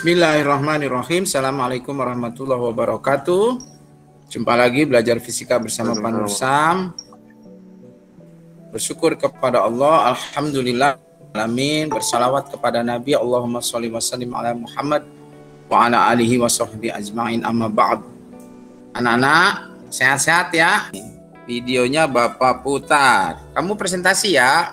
Bismillahirrahmanirrahim. Assalamualaikum warahmatullahi wabarakatuh. Jumpa lagi belajar fisika bersama Pak Nur Sam. Bersyukur kepada Allah, alhamdulillah alamin. Bersalawat kepada Nabi, Allahumma sholli wa sallim ala Muhammad wa ala alihi wa sahbihi ajma'in, amma ba'd. Anak-anak sehat-sehat ya. Videonya Bapak putar. Kamu presentasi ya.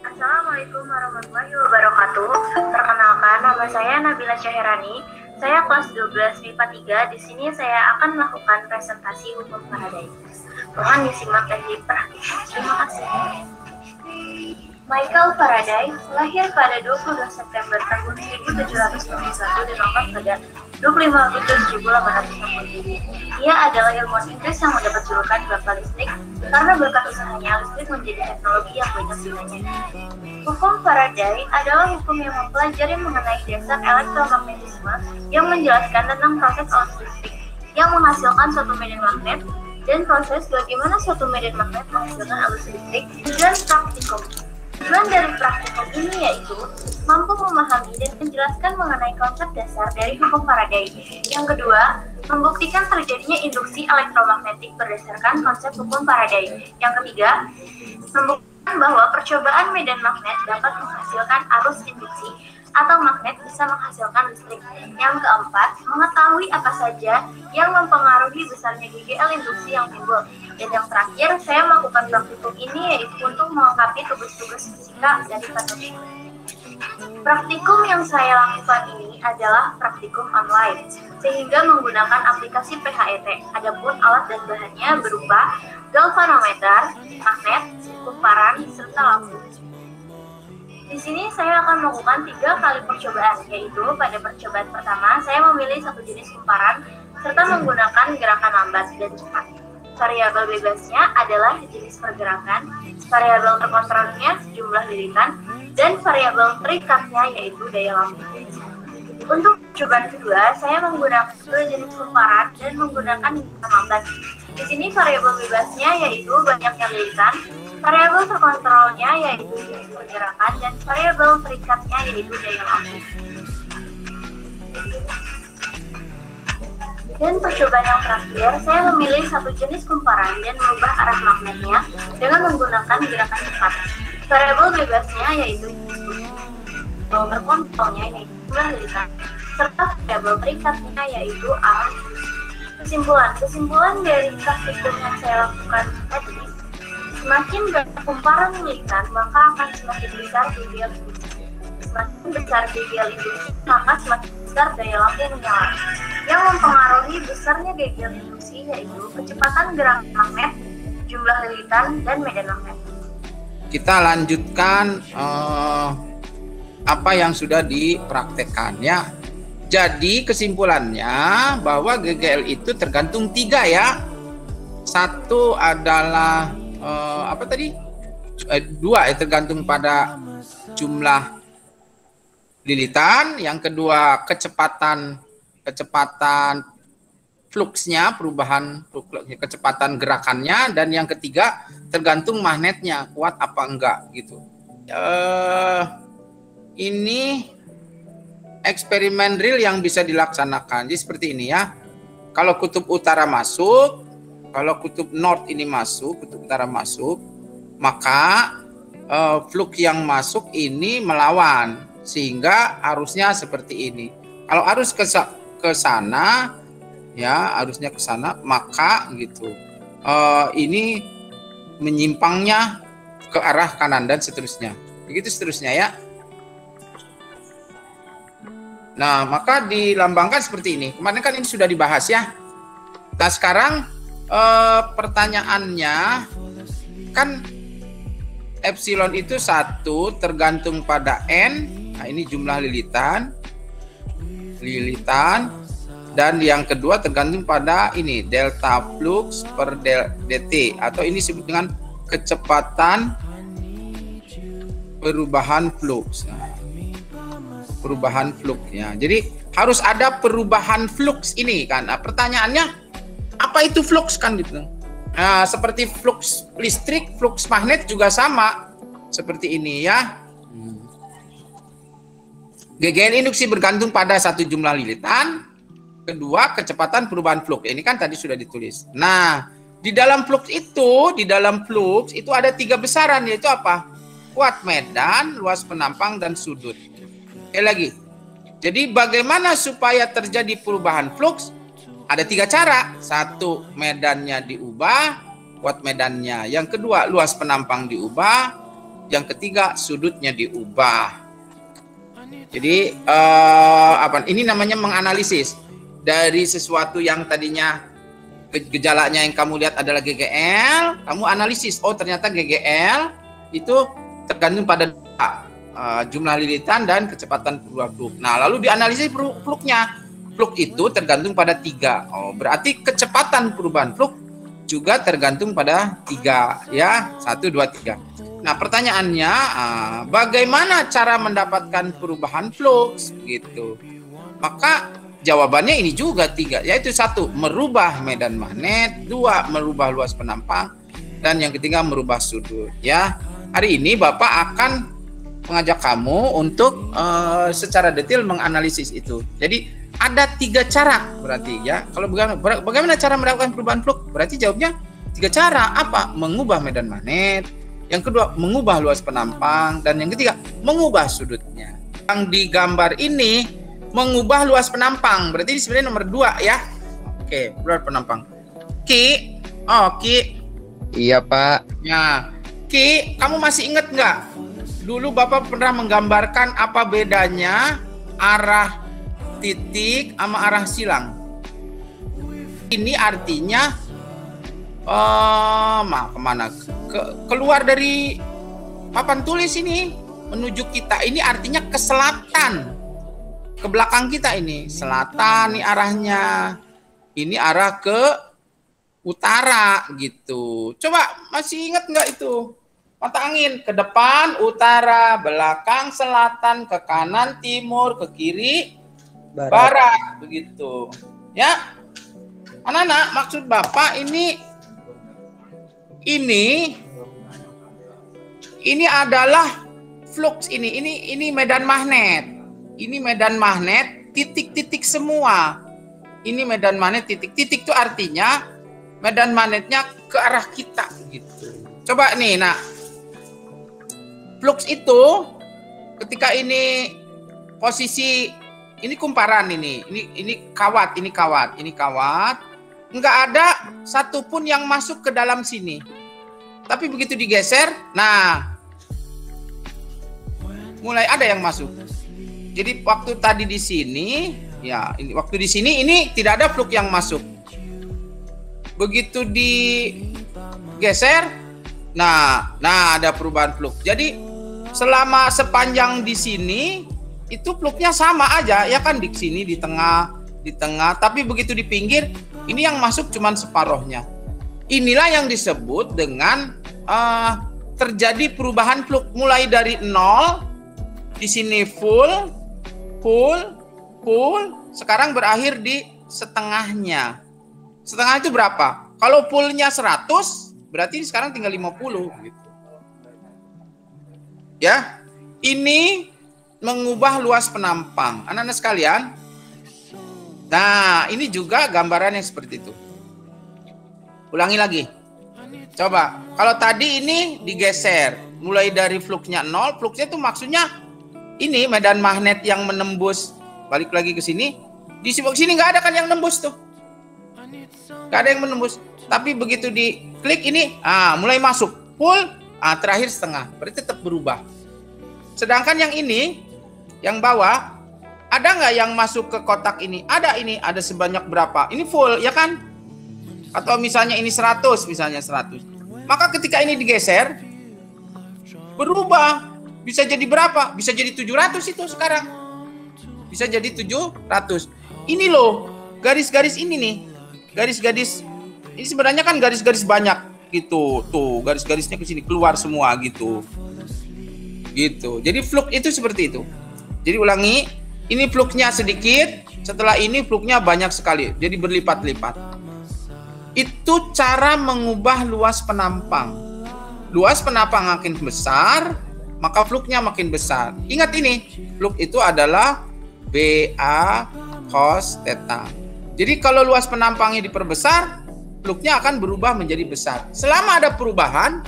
Assalamualaikum warahmatullahi wabarakatuh. Perkenalkan, nama saya Nabila Syaherani. Saya kelas 12 MIPA 3. Di sini saya akan melakukan presentasi hukum Faraday. Mohon disimak dan diperhatikan. Terima kasih. Michael Faraday lahir pada 22 September tahun 1771 dan wafat pada 25 Agustus 1860. Ia adalah ilmuwan Inggris yang mendapat julukan Bapak Listrik karena berkat usahanya listrik menjadi teknologi yang banyak gunanya. Hukum Faraday adalah hukum yang mempelajari mengenai dasar elektromagnetisme yang menjelaskan tentang proses arus listrik yang menghasilkan suatu medan magnet dan proses bagaimana suatu medan magnet menghasilkan arus listrik dan praktikum. Tujuan dari praktikum ini yaitu mampu memahami dan menjelaskan mengenai konsep dasar dari hukum Faraday. Yang kedua, membuktikan terjadinya induksi elektromagnetik berdasarkan konsep hukum Faraday. Yang ketiga, membuktikan bahwa percobaan medan magnet dapat menghasilkan arus induksi atau magnet bisa menghasilkan listrik. Yang keempat, mengetahui apa saja yang mempengaruhi besarnya GGL induksi yang timbul. Dan yang terakhir, saya melakukan praktikum ini yaitu untuk melengkapi tugas-tugas fisika dari Pak. Praktikum yang saya lakukan ini adalah praktikum online, sehingga menggunakan aplikasi PHET. Adapun alat dan bahannya berupa galvanometer, magnet, kumparan, serta lampu. Di sini saya akan melakukan 3 kali percobaan, yaitu pada percobaan pertama saya memilih satu jenis kumparan serta menggunakan gerakan lambat dan cepat. Variabel bebasnya adalah jenis pergerakan, variabel terkontrolnya jumlah lilitan, dan variabel terikatnya yaitu daya lampu. Untuk percobaan kedua, saya menggunakan 2 jenis kumparan dan menggunakan gerakan lambat. Di sini variabel bebasnya yaitu banyaknya lilitan, variabel terkontrolnya yaitu jenis pergerakan, dan variabel terikatnya yaitu daya lampu. Dan percobaan yang terakhir, saya memilih satu jenis kumparan dan merubah arah magnetnya dengan menggunakan gerakan cepat. Variabel bebasnya yaitu variabel terkontrolnya yaitu jumlah lilitan, serta variabel terikatnya yaitu arah. Kesimpulan dari praktikum yang saya lakukan tadi, semakin banyak kumparan lilitan, maka akan semakin besar GGL induksi. Semakin besar GGL induksi, maka semakin besar daya lampu menyala. Yang mempengaruhi besarnya GGL induksi yaitu kecepatan gerak magnet, jumlah lilitan, dan medan magnet. Kita lanjutkan apa yang sudah dipraktekkan ya. Jadi kesimpulannya bahwa GGL itu tergantung 3 ya. Satu adalah 2 ya, tergantung pada jumlah lilitan. Yang kedua kecepatan fluxnya, perubahan kecepatan gerakannya, dan yang ketiga tergantung magnetnya kuat apa enggak gitu. Ini eksperimen real yang bisa dilaksanakan. Jadi seperti ini ya. Kalau kutub utara masuk, kalau kutub north ini masuk, kutub utara masuk, maka flux yang masuk ini melawan sehingga arusnya seperti ini. Kalau arus ke sana ya, arusnya ke sana, maka gitu ini menyimpangnya ke arah kanan dan seterusnya. Begitu seterusnya ya. Nah, maka dilambangkan seperti ini. Kemarin kan ini sudah dibahas ya. Nah, sekarang pertanyaannya kan epsilon itu 1 tergantung pada N. Nah, ini jumlah lilitan. Dan yang kedua tergantung pada ini delta flux per dt, atau ini disebut dengan kecepatan perubahan flux. Nah, perubahan flux ya. Jadi harus ada perubahan flux ini kan. Nah, pertanyaannya apa itu flux kan gitu. Nah, seperti flux listrik, flux magnet juga sama seperti ini ya. GGL induksi bergantung pada satu jumlah lilitan, kedua kecepatan perubahan flux. Ini kan tadi sudah ditulis. Nah, di dalam flux itu ada 3 besaran, yaitu apa? Kuat medan, luas penampang, dan sudut. Sekali lagi. Jadi bagaimana supaya terjadi perubahan flux? Ada 3 cara. 1, medannya diubah, kuat medannya. Yang kedua, luas penampang diubah. Yang ketiga, sudutnya diubah. Jadi ini namanya menganalisis dari sesuatu yang tadinya gejalanya yang kamu lihat adalah GGL, kamu analisis, oh ternyata GGL itu tergantung pada jumlah lilitan dan kecepatan perubahan flux. Nah, lalu dianalisis fluxnya. Flux itu tergantung pada 3. Oh, berarti kecepatan perubahan flux juga tergantung pada 3 ya, 1, 2, 3. Nah, pertanyaannya, bagaimana cara mendapatkan perubahan flux gitu? Maka jawabannya ini juga 3, yaitu 1, merubah medan magnet, 2, merubah luas penampang, dan yang ketiga merubah sudut ya. Hari ini Bapak akan mengajak kamu untuk secara detail menganalisis itu. Jadi ada 3 cara berarti ya. Kalau bagaimana cara mendapatkan perubahan flux? Berarti jawabnya 3 cara. Apa? Mengubah medan magnet. Yang kedua, mengubah luas penampang. Dan yang ketiga, mengubah sudutnya. Yang digambar ini, mengubah luas penampang. Berarti ini sebenarnya nomor 2 ya. Oke, luas penampang. Ki. Oh, Ki. Iya, Pak. Ya, Ki, kamu masih ingat nggak? Dulu Bapak pernah menggambarkan apa bedanya arah titik sama arah silang. Ini artinya kemana? Keluar dari papan tulis ini menuju kita. Ini artinya ke selatan, ke belakang kita ini selatan nih arahnya. Ini arah ke utara gitu. Coba masih ingat nggak itu? Mata angin ke depan utara, belakang selatan, ke kanan timur, ke kiri barat begitu. Ya, anak-anak, maksud Bapak ini adalah flux ini medan magnet. Ini medan magnet titik-titik semua. Ini medan magnet titik-titik itu artinya medan magnetnya ke arah kita gitu. Coba nih, nah flux itu ketika ini posisi ini kumparan ini kawat, nggak ada satupun yang masuk ke dalam sini. Tapi begitu digeser, nah mulai ada yang masuk. Jadi waktu tadi di sini, ya ini waktu di sini ini tidak ada flux yang masuk. Begitu digeser, nah ada perubahan flux. Jadi selama sepanjang di sini itu fluxnya sama aja, ya kan, di sini di tengah. Tapi begitu di pinggir, ini yang masuk cuman separohnya. Inilah yang disebut dengan terjadi perubahan flux mulai dari 0, di sini full, sekarang berakhir di setengahnya. Setengah itu berapa? Kalau fullnya 100, berarti sekarang tinggal 50 gitu. Ya, ini mengubah luas penampang. Anak-anak sekalian, nah ini juga gambaran yang seperti itu. Ulangi lagi. Coba, kalau tadi ini digeser, mulai dari fluxnya 0, fluxnya itu maksudnya ini medan magnet yang menembus, balik lagi ke sini, di sini nggak ada kan yang nembus tuh. Nggak ada yang menembus. Tapi begitu diklik ini, mulai masuk, full, terakhir setengah, berarti tetap berubah. Sedangkan yang ini, yang bawah, ada nggak yang masuk ke kotak ini? Ada, ini ada sebanyak berapa? Ini full, ya kan? Atau misalnya ini 100, misalnya 100. Maka ketika ini digeser, berubah. Bisa jadi berapa? Bisa jadi 700 itu sekarang. Bisa jadi 700. Ini loh, garis-garis ini nih. Garis-garis, ini sebenarnya kan garis-garis banyak gitu. Tuh, garis-garisnya ke sini keluar semua gitu. Gitu. Jadi flux itu seperti itu. Jadi ulangi, ini fluxnya sedikit, setelah ini fluxnya banyak sekali. Jadi berlipat-lipat. Itu cara mengubah luas penampang. Luas penampang makin besar, maka fluknya makin besar. Ingat ini, fluk itu adalah BA cos theta. Jadi kalau luas penampangnya diperbesar, fluknya akan berubah menjadi besar. Selama ada perubahan,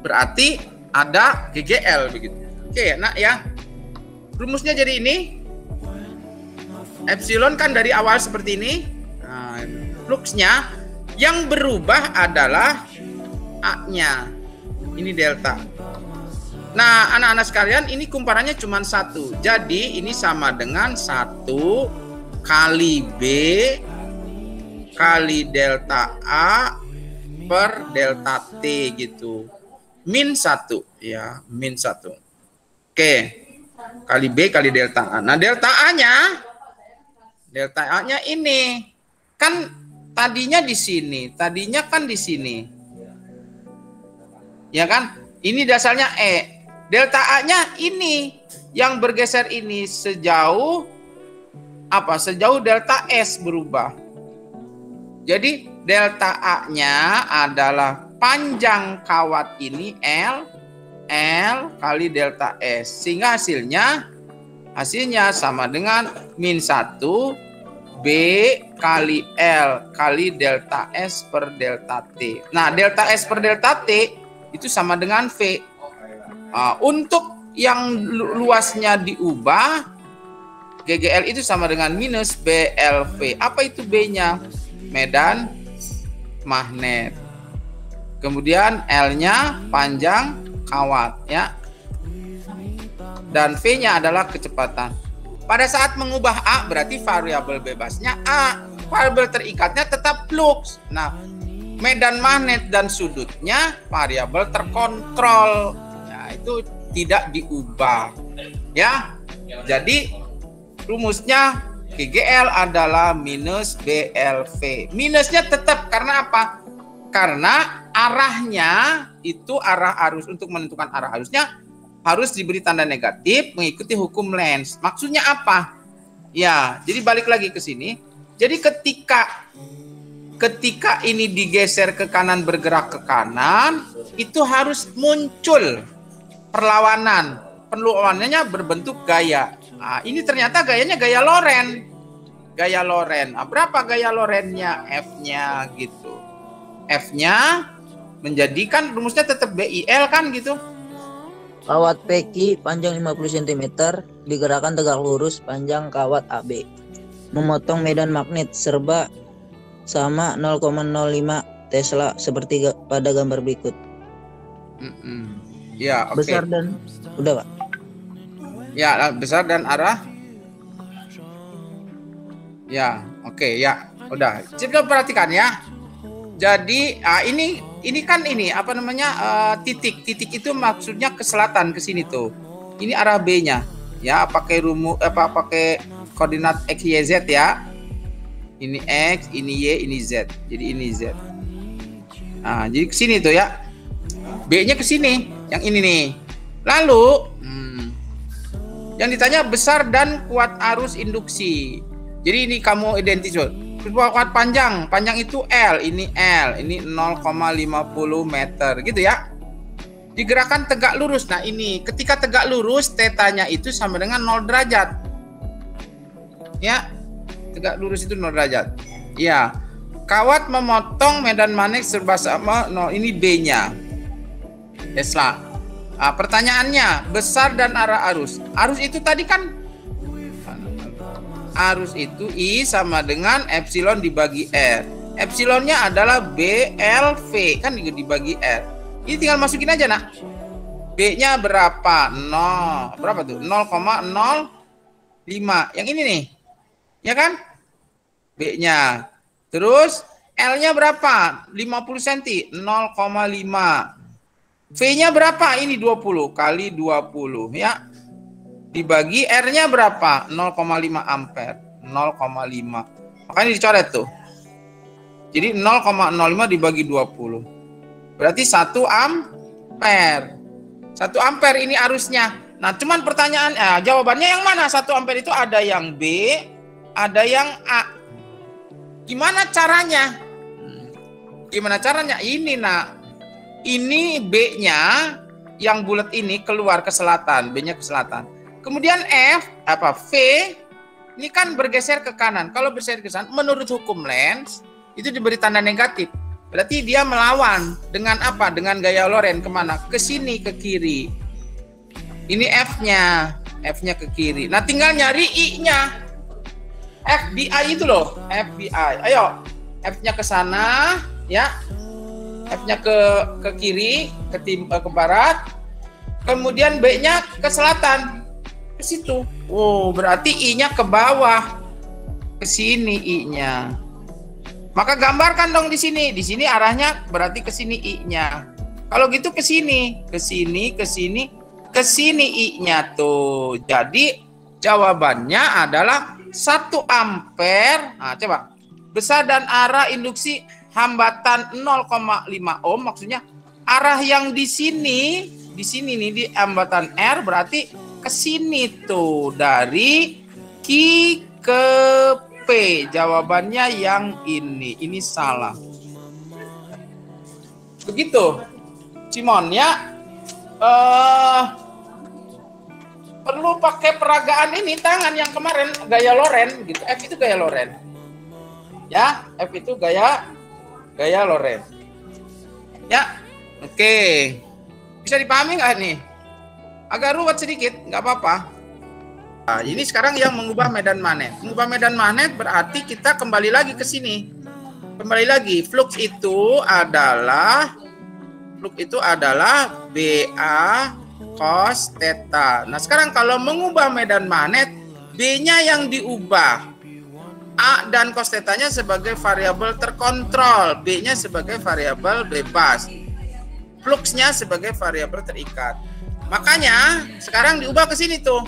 berarti ada GGL begitu. Oke, nak ya. Rumusnya jadi ini. Epsilon kan dari awal seperti ini. Nah, fluksnya yang berubah adalah A-nya. Ini delta. Nah, anak-anak sekalian, ini kumparannya cuma 1. Jadi, ini sama dengan 1 kali B kali delta A per delta T gitu. Min 1 ya, min 1. Oke. Kali B kali delta A. Nah, delta A-nya ini kan tadinya di sini, tadinya kan di sini. Ya kan? Ini dasarnya E. Delta A-nya ini yang bergeser ini sejauh apa? Sejauh delta S berubah. Jadi delta A-nya adalah panjang kawat ini L kali delta S. Sehingga hasilnya sama dengan min 1 B kali L kali delta S per delta T. Nah, delta S per delta T itu sama dengan V. Untuk yang luasnya diubah, GGL itu sama dengan minus BLV. Apa itu B-nya? Medan magnet. Kemudian L-nya panjang kawat ya. Dan V-nya adalah kecepatan. Pada saat mengubah A berarti variabel bebasnya A. Variabel terikatnya tetap flux. Nah, medan magnet dan sudutnya variabel terkontrol. Ya, itu tidak diubah. Ya. Jadi rumusnya GGL adalah minus BLV. Minusnya tetap karena apa? Karena arahnya itu arah arus. Untuk menentukan arah arusnya harus diberi tanda negatif mengikuti hukum Lenz. Maksudnya apa? Ya, jadi balik lagi ke sini. Jadi ketika ini digeser ke kanan, bergerak ke kanan, itu harus muncul perlawanan. Perlawanannya berbentuk gaya. Nah, ini ternyata gayanya gaya Lorentz. Gaya Lorentz. Nah, berapa gaya Lorentz-nya? F-nya gitu. F-nya menjadikan rumusnya tetap BIL kan gitu. Kawat PQ panjang 50 cm digerakkan tegak lurus panjang kawat AB. Memotong medan magnet serba sama 0,05 Tesla seperti pada gambar berikut. Ya, oke. Besar dan udah, Pak. Ya, besar dan arah. Ya, oke, ya. Udah. Coba perhatikan ya. Jadi, ini kan ini apa namanya? Titik. Titik itu maksudnya ke selatan, ke sini tuh. Ini arah B-nya. Ya, pakai pakai koordinat X, Y, Z ya. Ini X, ini Y, ini Z. Jadi ini Z. Nah, jadi ke sini tuh ya. B-nya ke sini, yang ini nih. Lalu yang ditanya besar dan kuat arus induksi. Jadi ini kamu identifikasi. Kuat panjang itu L, ini 0,50 meter gitu ya. Digerakkan tegak lurus. Nah, ini ketika tegak lurus tetanya itu sama dengan 0 derajat. Ya. Tegak lurus itu 0 derajat. Ya. Kawat memotong medan magnet serba sama 0. Ini B-nya. Tesla. Nah, pertanyaannya, besar dan arah arus. Arus itu tadi kan arus itu I sama dengan epsilon dibagi R. Epsilonnya adalah BLV kan dibagi R. Ini tinggal masukin aja nak. B-nya berapa? 0. Berapa tuh? 0,05. Yang ini nih. Ya kan? B-nya. Terus L-nya berapa? 50 cm. 0,5. V-nya berapa? Ini 20 kali 20 ya. Dibagi R-nya berapa? 0,5 ampere. 0,5. Makanya dicoret tuh. Jadi 0,05 dibagi 20. Berarti 1 ampere. 1 ampere ini arusnya. Nah, cuman pertanyaan jawabannya yang mana? 1 ampere itu ada yang B, ada yang A. Gimana caranya? Gimana caranya? Ini nak. Ini B-nya yang bulat ini keluar ke selatan, B-nya ke selatan. Kemudian V ini kan bergeser ke kanan. Kalau bergeser ke kanan, menurut hukum Lenz itu diberi tanda negatif. Berarti dia melawan dengan apa? Dengan gaya Lorentz kemana? Ke sini, ke kiri. Ini F-nya ke kiri. Nah, tinggal nyari I-nya. FBI itu loh, FBI. Ayo, F-nya ke sana, ya. F-nya ke kiri, ke barat. Kemudian B-nya ke selatan. Ke situ. Oh, berarti I-nya ke bawah. Ke sini I-nya. Maka gambarkan dong di sini. Di sini arahnya berarti ke sini I-nya. Kalau gitu ke sini, ke sini, ke sini, ke sini I-nya tuh. Jadi jawabannya adalah 1 ampere. Nah, coba. Besar dan arah induksi hambatan 0,5 ohm, maksudnya arah yang di sini nih di hambatan R berarti ke sini tuh, dari Q ke P. Jawabannya yang ini salah. Begitu Simon ya. Perlu pakai peragaan ini tangan yang kemarin gaya Lorentz gitu. F itu gaya Lorentz. Ya, F itu gaya Lorentz. Ya. Oke. Bisa dipahami nggak nih? Agak ruwet sedikit, nggak apa-apa. Nah, ini sekarang yang mengubah medan magnet. Mengubah medan magnet berarti kita kembali lagi ke sini. Kembali lagi, flux itu adalah BA cos theta. Nah, sekarang kalau mengubah medan magnet, B-nya yang diubah. A dan cos theta-nya sebagai variabel terkontrol, B-nya sebagai variabel bebas. Fluxnya sebagai variabel terikat. Makanya sekarang diubah ke sini tuh.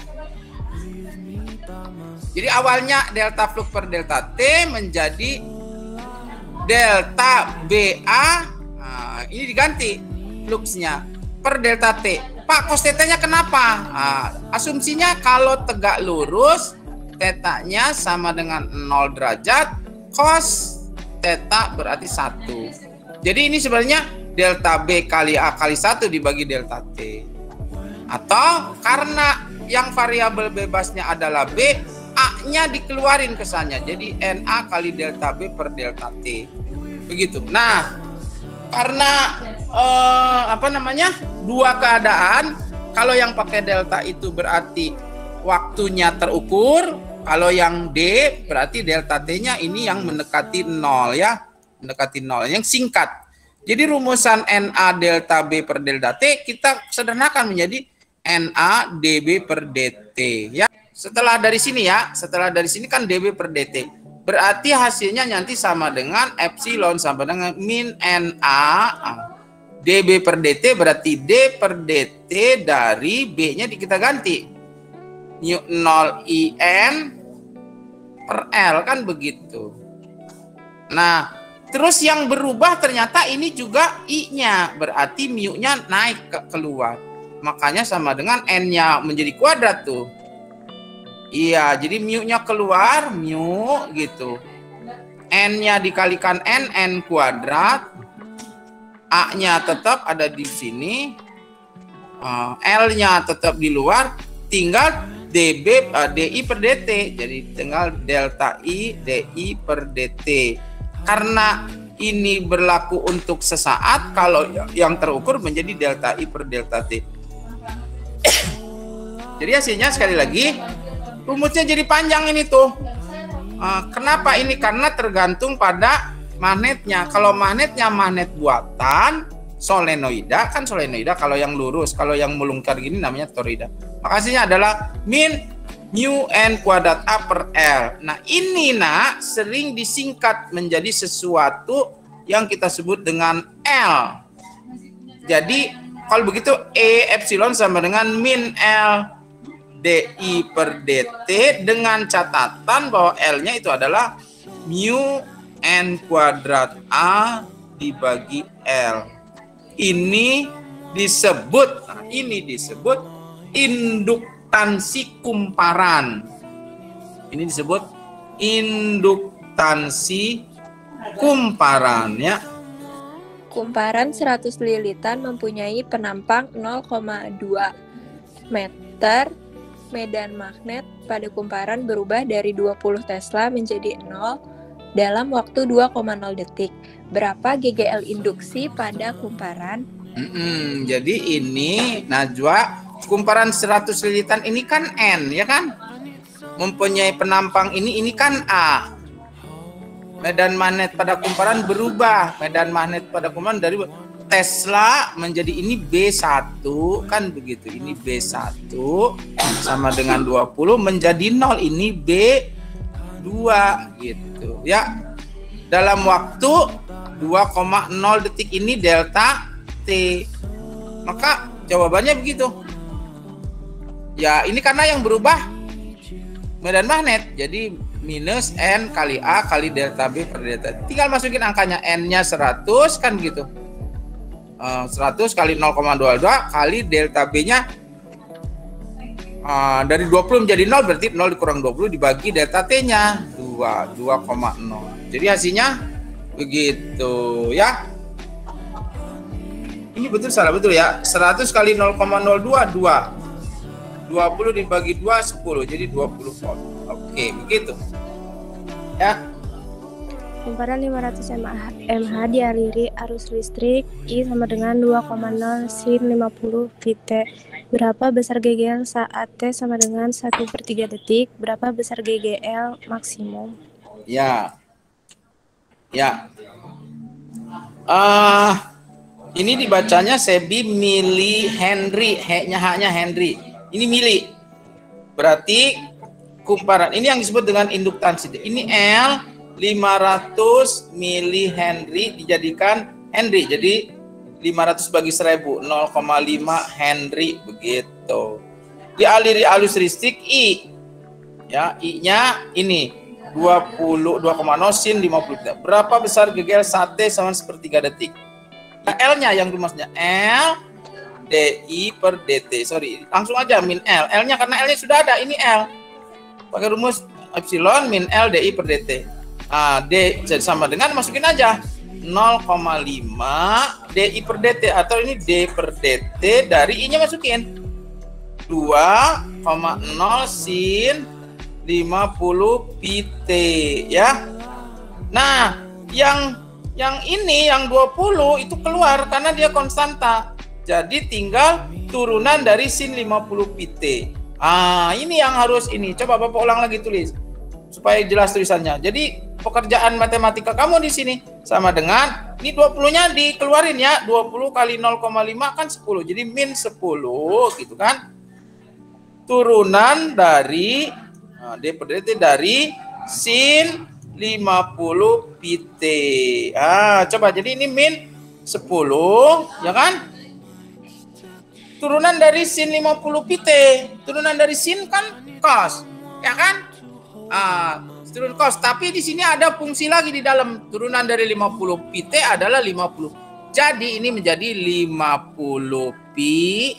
Jadi awalnya delta flux per delta T menjadi delta BA. Nah, ini diganti fluxnya per delta T. Pak, cos theta-nya kenapa? Nah, asumsinya kalau tegak lurus, theta-nya sama dengan 0 derajat, cos theta berarti 1. Jadi ini sebenarnya delta B kali A kali 1 dibagi delta T. Atau karena yang variabel bebasnya adalah B, A-nya dikeluarin kesannya. Jadi NA kali delta B per delta T. Begitu. Nah, karena dua keadaan, kalau yang pakai delta itu berarti waktunya terukur, kalau yang D berarti delta T-nya ini yang mendekati 0 ya, mendekati 0, yang singkat. Jadi rumusan NA delta B per delta T kita sederhanakan menjadi NA dB per dt ya. Setelah dari sini kan dB per dt. Berarti hasilnya nanti sama dengan epsilon sama dengan min NA dB per dt, berarti D per dt dari B-nya kita ganti. Mu 0 IN per L kan begitu. Nah, terus yang berubah ternyata ini juga I-nya, berarti mu-nya naik keluar. Makanya sama dengan N-nya menjadi kuadrat tuh. Iya, jadi mu-nya keluar, mu gitu. N-nya dikalikan N kuadrat. A-nya tetap ada di sini. L-nya tetap di luar. Tinggal DI per dt. Jadi tinggal delta I DI per dt. Karena ini berlaku untuk sesaat, kalau yang terukur menjadi delta I per delta T. Jadi hasilnya sekali lagi rumusnya jadi panjang ini tuh. Kenapa ini? Karena tergantung pada magnetnya. Kalau magnetnya magnet buatan solenoida, kan solenoida kalau yang lurus, kalau yang melingkar gini namanya toroida. Makasihnya adalah min mu n kuadrat A per L. Nah ini sering disingkat menjadi sesuatu yang kita sebut dengan L. Jadi kalau begitu E epsilon sama dengan min L DI per dt dengan catatan bahwa L-nya itu adalah mu n kuadrat A dibagi L. Ini disebut induktansi kumparan. Ini disebut induktansi kumparan ya. Kumparan 100 lilitan mempunyai penampang 0,2 meter. Medan magnet pada kumparan berubah dari 20 Tesla menjadi 0 dalam waktu 2,0 detik. Berapa GGL induksi pada kumparan? Jadi ini Najwa, kumparan 100 lilitan ini kan N, ya kan? Mempunyai penampang ini kan A. Medan magnet pada kumparan berubah. Medan magnet pada kumparan dari Tesla menjadi ini B1, kan begitu. Ini B1 sama dengan 20 menjadi 0, ini B2 gitu ya. Dalam waktu 2,0 detik ini delta T. Maka jawabannya begitu. Ya, ini karena yang berubah medan magnet. Jadi minus N kali A kali delta B per delta. Tinggal masukin angkanya, N-nya 100 kan begitu. 100 kali 0,22 kali delta B-nya dari 20 menjadi 0, berarti 0 dikurang 20 dibagi delta T-nya 2,0. Jadi hasilnya begitu ya. Ini betul salah betul ya. 100 kali 0,02 2. 20 dibagi 2 10, jadi 20 volt. Oke, begitu. Ya. Kumparan 500 mH dialiri arus listrik I sama dengan 2,0 sin 50 Vt. Berapa besar GGL saat T sama dengan 1/3 detik? Berapa besar GGL maksimum? Ya. Ini dibacanya Sebi mili Henry, H-nya Henry. Ini mili. Berarti kumparan ini yang disebut dengan induktansi. Ini L 500 mili Henry dijadikan Henry. Jadi 500 bagi 1000, 0,5 Henry begitu. Dialiri arus listrik I. Ya, I-nya ini 2,0 sin 50. Berapa besar GGL saat T sama 1/3 detik? Nah, L-nya yang rumusnya L DI per DT. Sorry, langsung aja min L. L-nya karena L-nya sudah ada, ini L. Pakai rumus epsilon min L DI per DT. D sama dengan, masukin aja 0,5 DI per DT atau ini D per DT dari I-nya masukin 2,0 sin 50 PT ya. Nah, yang ini yang 20 itu keluar karena dia konstanta. Jadi tinggal turunan dari sin 50 PT. Ini yang harus ini. Coba Bapak ulang lagi tulis supaya jelas tulisannya. Jadi pekerjaan matematika kamu di sini sama dengan ini 20-nya dikeluarin ya. 20 kali 0,5 kan 10. Jadi min 10 gitu kan. Turunan dari D per DT dari sin 50 PT. Coba jadi ini min 10 ya kan? Turunan dari sin 50 PT. Turunan dari sin kan cos. Ya kan? Turun cos, tapi di sini ada fungsi lagi di dalam. Turunan dari 50 PT adalah 50. Jadi ini menjadi 50 pi.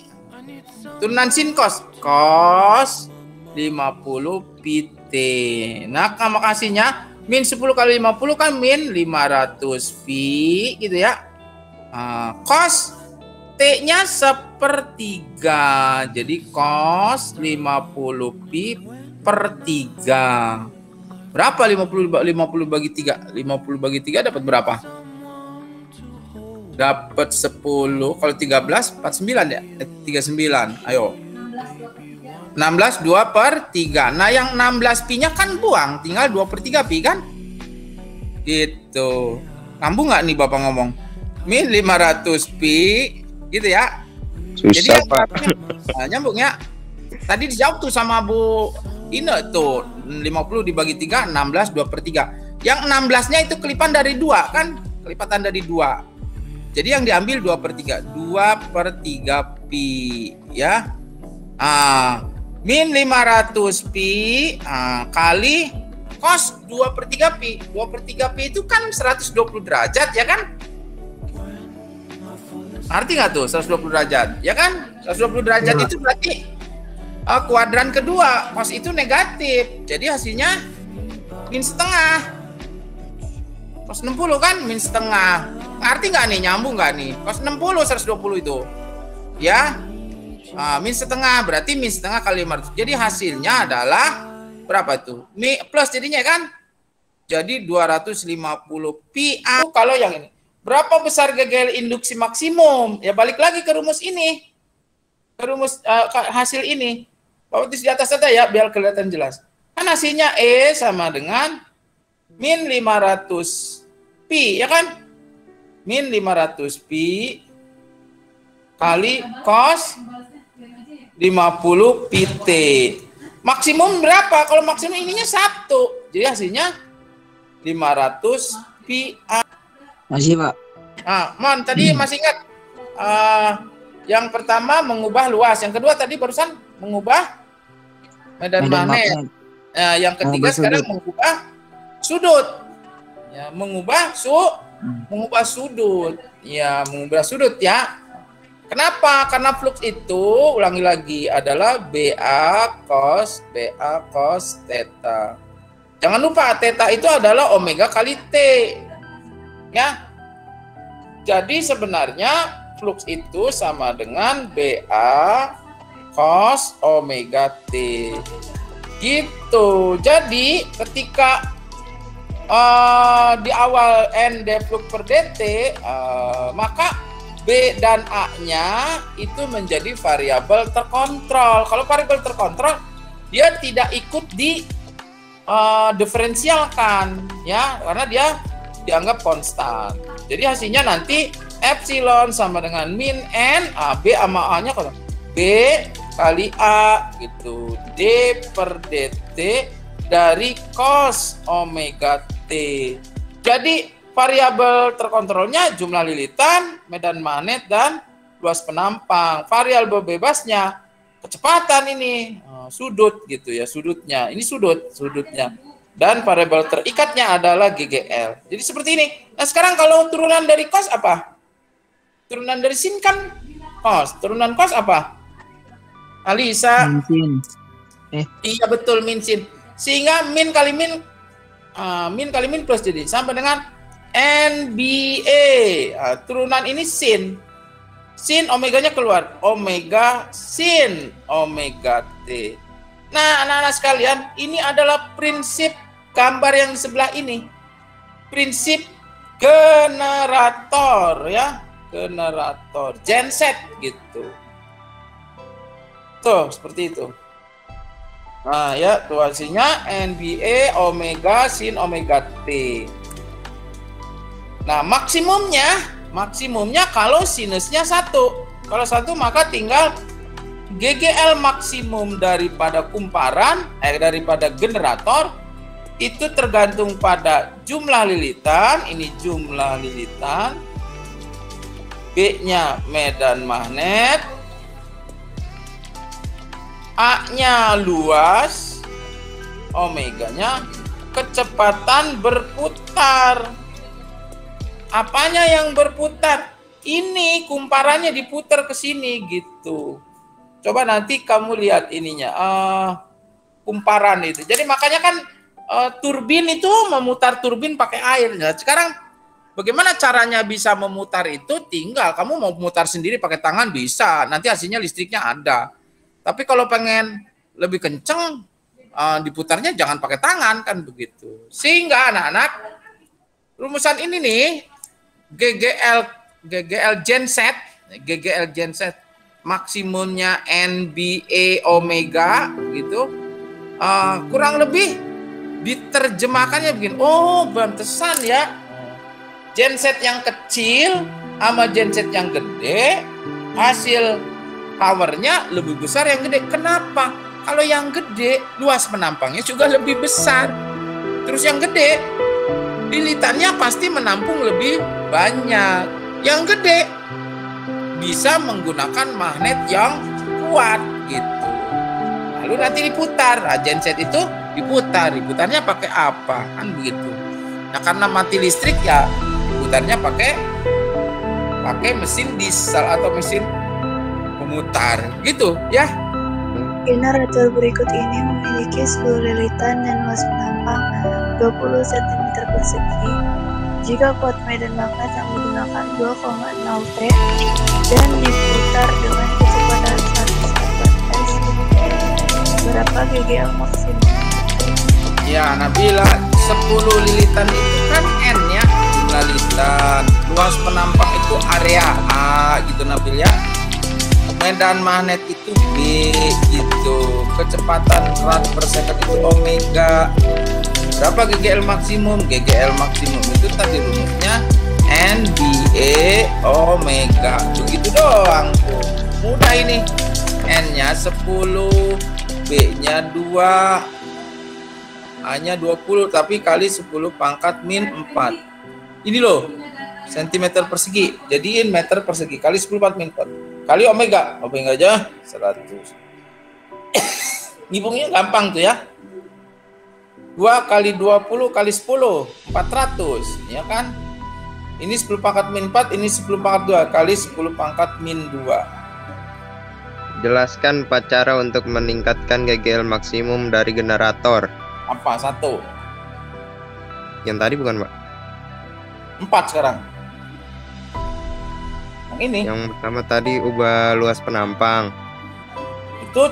Turunan sin cos 50 PT. Nah, makasihnya min 10 kali 50 kan min 500 pi gitu ya. Cos T-nya 1/3. Jadi cos 50 pi per 3. Berapa 50 bagi 3? 50 bagi 3 dapat berapa? Dapat 10. Kalau 13 49 ya? 39. Ayo. 16 2 per 3. Nah, yang 16 pi-nya kan buang, tinggal 2/3 pi kan? Gitu. Nyambung nggak nih Bapak ngomong? Min 500 pi gitu ya. Susah, jadi, Pak. Nyambung ya. Tadi dijawab tuh sama Bu Ine tuh 50 dibagi 3 16 2/3. Yang 16-nya itu kelipan dari 2 kan? Kelipatan dari 2. Jadi yang diambil 2/3. 2/3 pi ya. Min 500 pi kali cos 2/3 pi. 2/3 pi itu kan 120 derajat ya kan? Arti nggak tuh 120 derajat? Ya kan? 120 derajat itu berarti kuadran kedua, cos itu negatif. Jadi hasilnya min setengah. Cos 60 kan min setengah. Ngerti nggak nih? Nyambung nggak nih? Cos 60 120 itu. Ya. Min setengah berarti min setengah kali 500. Jadi hasilnya adalah berapa tuh? Plus jadinya kan? Jadi 250 pi. Kalau yang ini. Berapa besar GGL induksi maksimum? Ya balik lagi ke rumus ini. Ke rumus hasil ini. Bapak tulis di atas saja ya biar kelihatan jelas. Kan hasilnya E sama dengan min 500 pi, ya kan? Min 500 pi kali cos 50 pi T. Maksimum berapa? Kalau maksimum ininya 1. Jadi hasilnya 500 pi A. Masih, Pak. Mon, tadi masih ingat yang pertama mengubah luas, yang kedua tadi barusan mengubah medan magnet. Yang ketiga sekarang mengubah sudut. Ya, mengubah sudut. Ya, mengubah sudut ya. Kenapa? Karena flux itu ulangi lagi adalah BA cos theta. Jangan lupa theta itu adalah omega kali T. Ya. Jadi sebenarnya flux itu sama dengan BA cos omega T. Gitu. Jadi ketika di awal N d flux per dt, maka B dan A-nya itu menjadi variabel terkontrol. Kalau variabel terkontrol, dia tidak ikut di diferensialkan, ya, karena dia dianggap konstan. Jadi hasilnya nanti epsilon sama dengan min N, B sama A-nya kalau B kali A gitu, D per dt dari cos omega T. Jadi variabel terkontrolnya jumlah lilitan, medan magnet, dan luas penampang. Variabel bebasnya kecepatan ini, sudut gitu ya, sudutnya. Ini sudutnya. Dan variabel terikatnya adalah GGL. Jadi seperti ini. Nah sekarang kalau turunan dari cos apa? Turunan dari sin kan cos. Turunan cos apa? Alisa. Min sin. Iya betul, min sin. Sehingga min kali min plus jadi sampai dengan NBA. Turunan ini sin. Sin omeganya keluar. Omega sin omega T. Nah, anak-anak sekalian, ini adalah prinsip gambar yang di sebelah ini. Prinsip generator ya, generator, genset gitu. Tuh, seperti itu. Nah, ya, tuh hasilnya NBA omega sin omega T. Nah, maksimumnya kalau sinusnya 1. Kalau 1 maka tinggal GGL maksimum daripada kumparan, daripada generator itu tergantung pada jumlah lilitan, ini jumlah lilitan, B-nya medan magnet, A-nya luas, omeganya kecepatan berputar. Apanya yang berputar? Ini kumparannya diputar ke sini gitu. Coba nanti kamu lihat ininya, kumparan itu. Jadi makanya kan turbin itu memutar turbin pakai air. Nah, sekarang bagaimana caranya bisa memutar itu? Tinggal kamu mau memutar sendiri pakai tangan bisa. Nanti hasilnya listriknya ada. Tapi kalau pengen lebih kenceng, diputarnya jangan pakai tangan kan begitu. Sehingga anak-anak rumusan ini nih GGL genset maksimumnya NBA omega gitu, kurang lebih diterjemahkannya begini. Oh, pantesan ya genset yang kecil sama genset yang gede hasil powernya lebih besar yang gede. Kenapa? Kalau yang gede luas penampangnya juga lebih besar. Terus yang gede lilitannya pasti menampung lebih banyak. Yang gede bisa menggunakan magnet yang kuat gitu. Lalu nanti diputar. Nah, genset itu diputarnya pakai apa? Kan begitu. Nah, karena mati listrik ya diputarnya pakai mesin diesel atau mesin pemutar gitu ya. Generator berikut ini memiliki 10 lilitan dan luas penampang 20 cm persegi. Jika kuat medan magnet yang menggunakan 2,0 T dan diputar dengan kecepatan 1 s, berapa GGL maksimum? Ya, Nabila, 10 lilitan itu kan N ya, jumlah lilitan. Luas penampang itu area A gitu Nabil ya. Medan magnet itu B gitu. Kecepatan rad per second itu omega. Berapa GGL maksimum? GGL maksimum itu tadi rumusnya NBA omega. Begitu doang tuh. Mudah ini. N-nya 10, B-nya 2, A-nya 20, tapi kali 10 pangkat min 4. Ini loh, sentimeter persegi. Jadiin meter persegi kali 10 pangkat min 4. Kali omega. Omega aja 100. Ngitungnya gampang tuh ya. 2 kali 20 kali 10, 400. Ya kan? Ini 10 pangkat min 4, ini 10 pangkat 2. Kali 10 pangkat min 2. Jelaskan 4 cara untuk meningkatkan GGL maksimum dari generator. Apa? 1. Yang tadi bukan, Pak? 4 sekarang. Yang ini. Yang pertama tadi ubah luas penampang.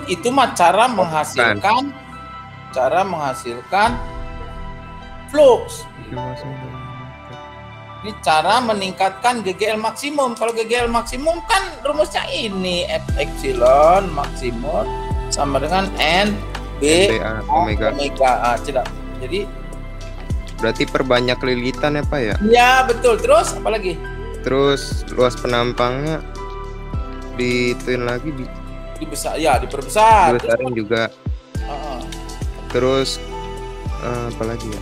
Itu mah cara menghasilkan flux. Ini cara meningkatkan GGL maksimum. Kalau GGL maksimum kan rumusnya ini, F epsilon maksimum sama dengan N B omega A. Jadi berarti perbanyak lilitan ya Pak ya? Ya betul. Terus apa lagi? Terus luas penampangnya dituin lagi, dibesar ya, diperbesar. Dibesarin juga. Terus apa lagi ya?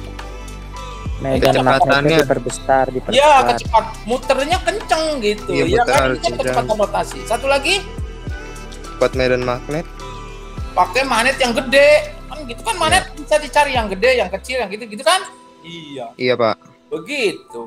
Medan magnetnya diperbesar. Ya, kecepatan muternya kenceng gitu. Iya, ya kan itu kecepatan rotasi. Satu lagi, kuat medan magnet. Pakai magnet yang gede. Kan gitu kan magnet bisa dicari yang gede, yang kecil, yang gitu-gitu kan? Iya. Iya, Pak. Begitu.